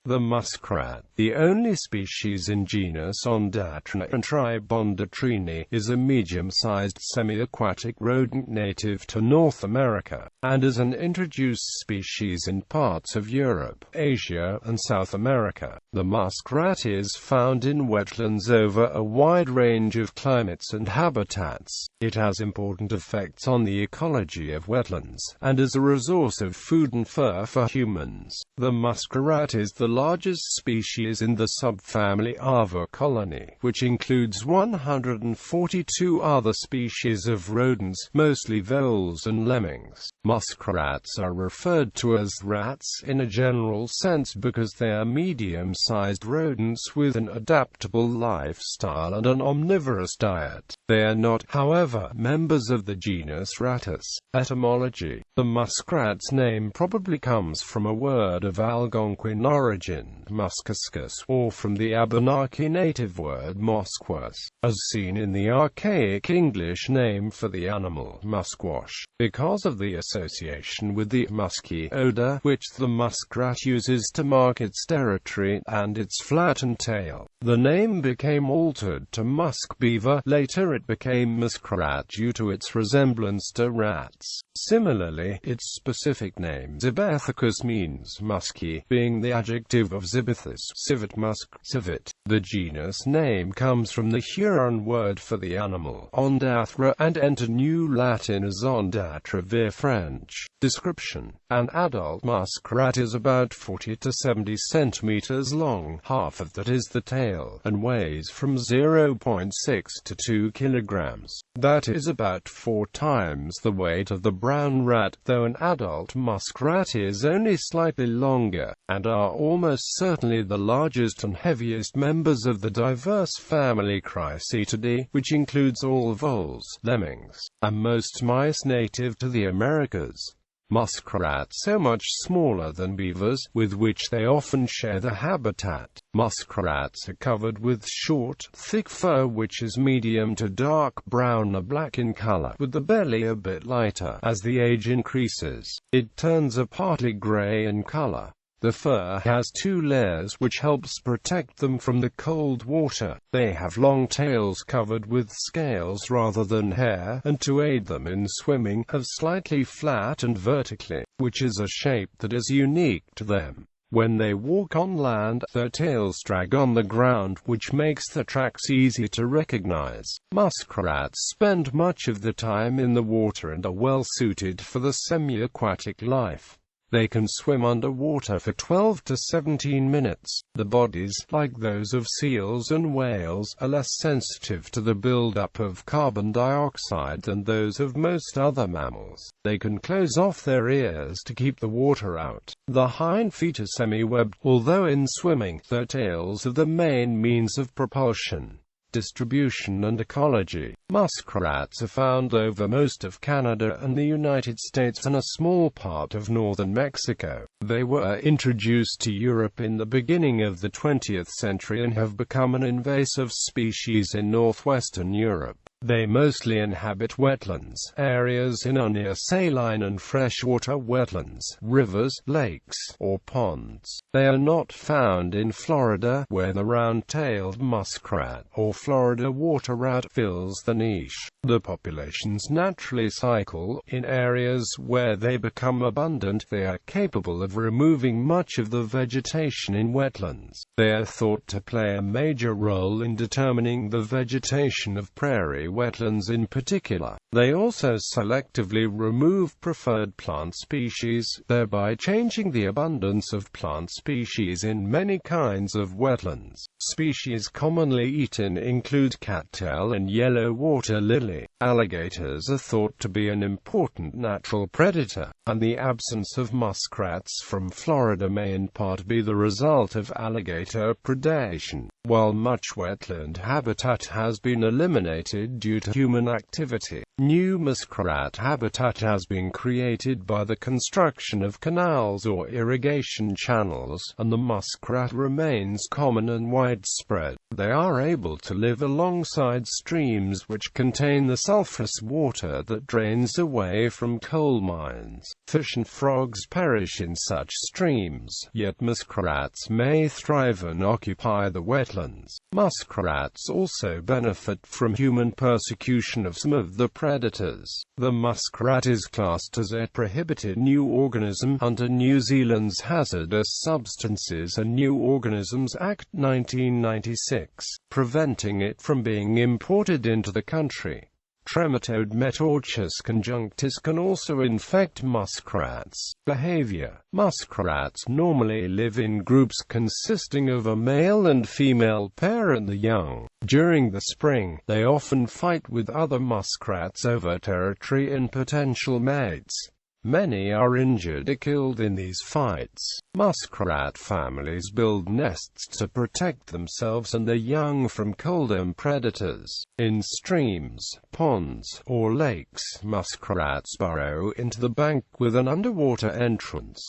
The muskrat, the only species in genus Ondatra and tribe Ondatrini, is a medium-sized semi-aquatic rodent native to North America, and is an introduced species in parts of Europe, Asia, and South America. The muskrat is found in wetlands over a wide range of climates and habitats. It has important effects on the ecology of wetlands, and is a resource of food and fur for humans. The muskrat is the largest species in the subfamily Arvicolinae, which includes 142 other species of rodents, mostly voles and lemmings. Muskrats are referred to as rats in a general sense because they are medium-sized rodents with an adaptable lifestyle and an omnivorous diet. They are not, however, members of the genus Rattus. Etymology: the muskrat's name probably comes from a word of Algonquin origin, muscuscus, or from the Abenaki native word mosquas, as seen in the archaic English name for the animal, musquash, because of the association with the musky odor which the muskrat uses to mark its territory, and its flattened tail. The name became altered to musk beaver. Later it became muskrat due to its resemblance to rats. Similarly, its specific name zibethicus means musky, being the adjective of zibethus, civet musk, civet. The genus name comes from the Huron word for the animal, Ondatra, and entered New Latin as Ondatra via French. Description: an adult muskrat is about 40 to 70 centimeters long, half of that is the tail, and weighs from 0.6 to 2 kilograms. That is about 4 times the weight of the brown rat, though an adult muskrat is only slightly longer, and are almost certainly the largest and heaviest members of the diverse family Chrysaetidae, which includes all voles, lemmings, and most mice native to the Americas. Muskrats are much smaller than beavers, with which they often share the habitat. Muskrats are covered with short, thick fur which is medium to dark brown or black in color, with the belly a bit lighter. As the age increases, it turns a partly gray in color. The fur has 2 layers which helps protect them from the cold water. They have long tails covered with scales rather than hair, and to aid them in swimming, have slightly flat and vertically, which is a shape that is unique to them. When they walk on land, their tails drag on the ground, which makes the tracks easy to recognize. Muskrats spend much of the time in the water and are well suited for the semi-aquatic life. They can swim underwater for 12 to 17 minutes. The bodies, like those of seals and whales, are less sensitive to the buildup of carbon dioxide than those of most other mammals. They can close off their ears to keep the water out. The hind feet are semi-webbed, although in swimming, their tails are the main means of propulsion. Distribution and ecology: muskrats are found over most of Canada and the United States and a small part of northern Mexico. They were introduced to Europe in the beginning of the 20th century and have become an invasive species in northwestern Europe. They mostly inhabit wetlands, areas in or near saline and freshwater wetlands, rivers, lakes, or ponds. They are not found in Florida, where the round-tailed muskrat, or Florida water rat, fills the niche. The populations naturally cycle. In areas where they become abundant, they are capable of removing much of the vegetation in wetlands. They are thought to play a major role in determining the vegetation of prairie wetlands in particular. They also selectively remove preferred plant species, thereby changing the abundance of plant species in many kinds of wetlands. Species commonly eaten include cattail and yellow water lily. Alligators are thought to be an important natural predator, and the absence of muskrats from Florida may in part be the result of alligator predation. While much wetland habitat has been eliminated due to human activity, new muskrat habitat has been created by the construction of canals or irrigation channels, and the muskrat remains common and widespread. They are able to live alongside streams which contain the sulfurous water that drains away from coal mines. Fish and frogs perish in such streams, yet muskrats may thrive and occupy the wetlands. Muskrats also benefit from human persecution of some of the predators. The muskrat is classed as a prohibited new organism under New Zealand's Hazardous Substances and New Organisms Act 1996, preventing it from being imported into the country. Trematode Metorchus conjunctus can also infect muskrats. Behavior. Muskrats normally live in groups consisting of a male and female pair and the young. During the spring, they often fight with other muskrats over territory and potential mates. Many are injured or killed in these fights. Muskrat families build nests to protect themselves and their young from colder predators. In streams, ponds, or lakes, muskrats burrow into the bank with an underwater entrance.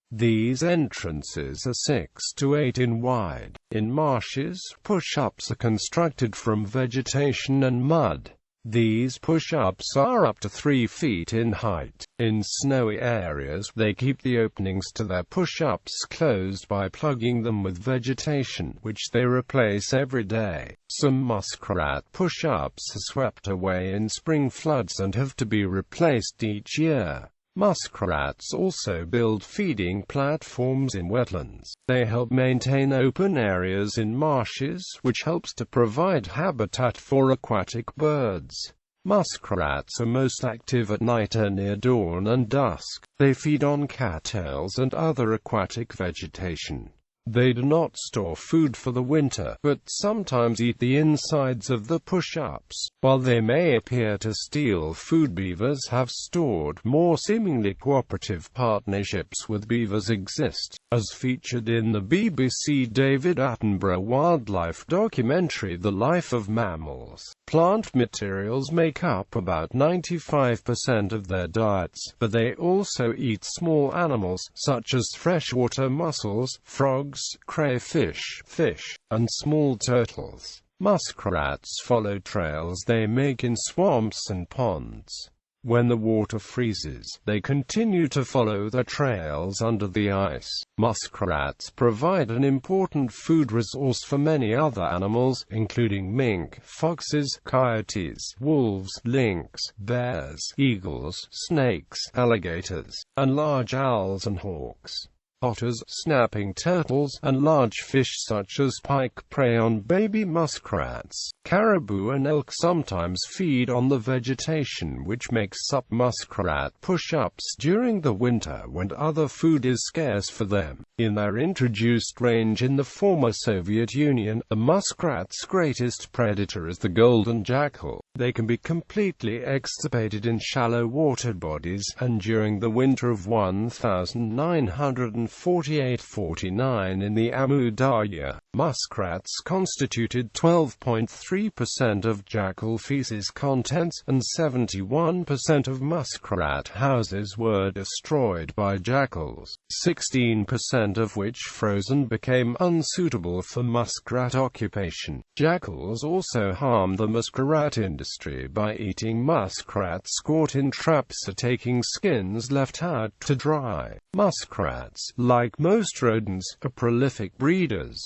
These entrances are 6 to 8 in wide. In marshes, push-ups are constructed from vegetation and mud. These push-ups are up to 3 feet in height. In snowy areas, they keep the openings to their push-ups closed by plugging them with vegetation, which they replace every day. Some muskrat push-ups are swept away in spring floods and have to be replaced each year. Muskrats also build feeding platforms in wetlands. They help maintain open areas in marshes, which helps to provide habitat for aquatic birds. Muskrats are most active at night or near dawn and dusk. They feed on cattails and other aquatic vegetation. They do not store food for the winter, but sometimes eat the insides of the push-ups. While they may appear to steal food, beavers have stored more seemingly cooperative partnerships with beavers exist, as featured in the BBC David Attenborough wildlife documentary The Life of Mammals. Plant materials make up about 95% of their diets, but they also eat small animals, such as freshwater mussels, frogs, crayfish, fish, and small turtles. Muskrats follow trails they make in swamps and ponds. When the water freezes, they continue to follow the trails under the ice. Muskrats provide an important food resource for many other animals, including mink, foxes, coyotes, wolves, lynx, bears, eagles, snakes, alligators, and large owls and hawks. Otters, snapping turtles, and large fish such as pike prey on baby muskrats. Caribou and elk sometimes feed on the vegetation, which makes up muskrat push-ups during the winter when other food is scarce for them. In their introduced range in the former Soviet Union, the muskrat's greatest predator is the golden jackal. They can be completely extirpated in shallow water bodies, and during the winter of 1948-49 in the Amu Darya, muskrats constituted 12.3% of jackal feces contents, and 71% of muskrat houses were destroyed by jackals, 16% of which frozen became unsuitable for muskrat occupation. Jackals also harm the muskrat industry by eating muskrats caught in traps or taking skins left out to dry. Muskrats, like most rodents, are prolific breeders.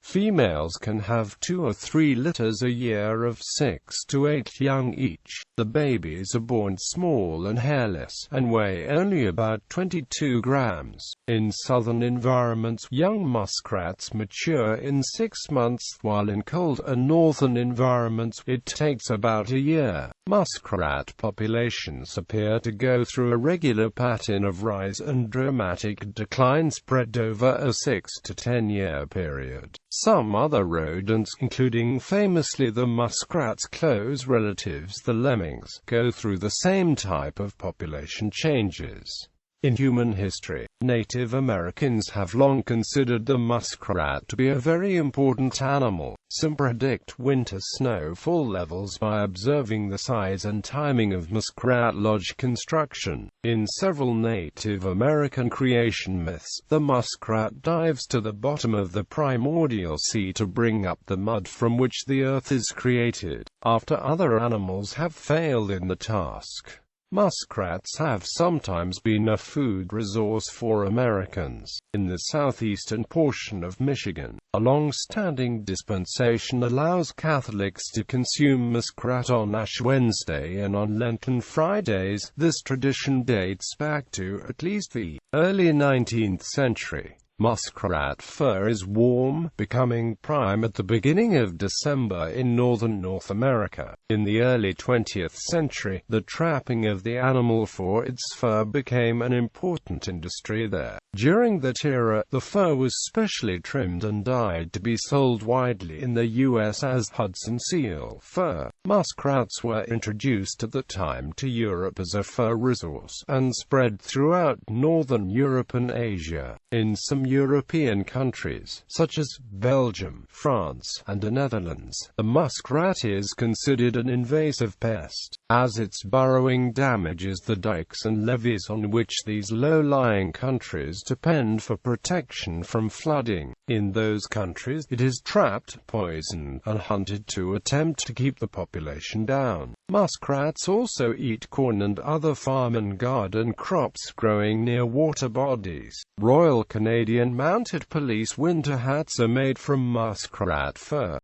Females can have 2 or 3 litters a year of 6 to 8 young each. The babies are born small and hairless, and weigh only about 22 grams. In southern environments, young muskrats mature in 6 months, while in cold and northern environments, it takes about a year. Muskrat populations appear to go through a regular pattern of rise and dramatic decline spread over a 6 to 10 year period. Some other rodents, including famously the muskrat's close relatives the lemmings, go through the same type of population changes. In human history, Native Americans have long considered the muskrat to be a very important animal. Some predict winter snowfall levels by observing the size and timing of muskrat lodge construction. In several Native American creation myths, the muskrat dives to the bottom of the primordial sea to bring up the mud from which the earth is created, after other animals have failed in the task. Muskrats have sometimes been a food resource for Americans. In the southeastern portion of Michigan, a long-standing dispensation allows Catholics to consume muskrat on Ash Wednesday and on Lenten Fridays. This tradition dates back to at least the early 19th century. Muskrat fur is warm, becoming prime at the beginning of December in northern North America. In the early 20th century, the trapping of the animal for its fur became an important industry there. During that era, the fur was specially trimmed and dyed to be sold widely in the U.S. as Hudson seal fur. Muskrats were introduced at the time to Europe as a fur resource, and spread throughout northern Europe and Asia. In some European countries, such as Belgium, France, and the Netherlands, the muskrat is considered an invasive pest, as its burrowing damages the dikes and levees on which these low-lying countries depend for protection from flooding. In those countries, it is trapped, poisoned, and hunted to attempt to keep the population down. Muskrats also eat corn and other farm and garden crops growing near water bodies. Royal Canadian Mounted Police winter hats are made from muskrat fur.